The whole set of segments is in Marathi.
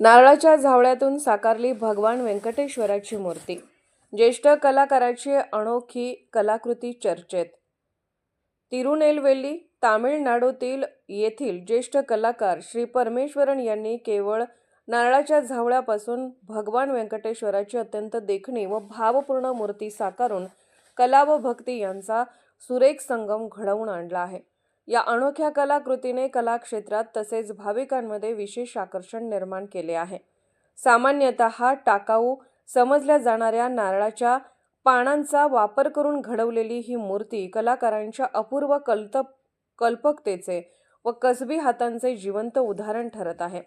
नारळाच्या झावळ्यातून साकारली भगवान व्यंकटेश्वराची मूर्ती। ज्येष्ठ कलाकाराची अनोखी कलाकृती चर्चेत। तिरुनेलवेली, तामिळनाडूतील येथील ज्येष्ठ कलाकार श्री परमेश्वरन यांनी केवळ नारळाच्या झावळ्यापासून भगवान व्यंकटेश्वराची अत्यंत देखणी व भावपूर्ण मूर्ती साकारून कला व भक्ती यांचा सुरेख संगम घडवून आणला आहे। या अनोख्या कलाकृतीने कलाक्षेत्रात तसेच भाविकांमध्ये विशेष आकर्षण निर्माण केले आहे। सामान्यतः टाकाऊ समजल्या जाणाऱ्या नारळाच्या पानांचा वापर करून घडवलेली ही मूर्ती कलाकारांच्या अपूर्व कल्पकतेचे व कसबी हातांचे जिवंत उदाहरण ठरत आहे।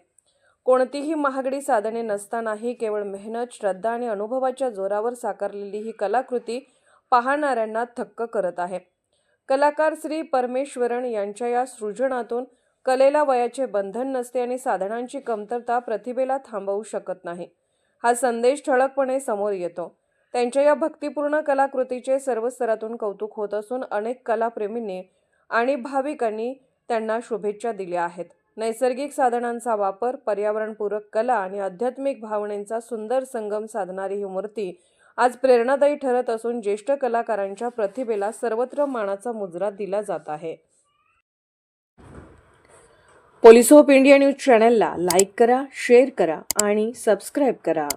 कोणतीही महागडी साधने नसतानाही केवळ मेहनत, श्रद्धा आणि अनुभवाच्या जोरावर साकारलेली ही कलाकृती पाहणाऱ्यांना थक्क करत आहे। कलाकार श्री परमेश्वरन यांच्या या सृजनातून कलेला वयाचे बंधन नसते आणि साधनांची कमतरता प्रतिभेला थांबवू शकत नाही, हा संदेश ठळकपणे समोर येतो। त्यांच्या या भक्तिपूर्ण कलाकृतीचे सर्व स्तरातून कौतुक होत असून अनेक कलाप्रेमींनी आणि भाविकांनी त्यांना शुभेच्छा दिल्या आहेत। नैसर्गिक साधनांचा वापर, पर्यावरणपूरक कला आणि आध्यात्मिक भावनेचा सुंदर संगम साधणारी ही मूर्ती आज प्रेरणादायी ठरत असून ज्येष्ठ कलाकारांच्या प्रतिभेला सर्वत्र मानाचा मुजरा दिला जात आहे। पोलिस ऑफ इंडिया न्यूज चॅनलला लाईक करा, शेअर करा आणि सबस्क्राईब करा।